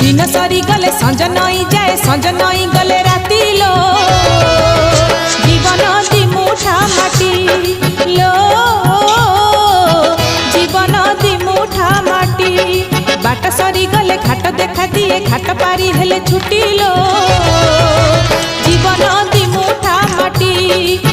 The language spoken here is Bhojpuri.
दिन सरी गले संज नई जाए संज नई गले राती लो जीवन दी मुठा माटी लो जीवन दी मुठा माटी बाट सरी गले घाट देखा दिए घाट पारी हेले छुटी लो जीवन दी मुठा माटी।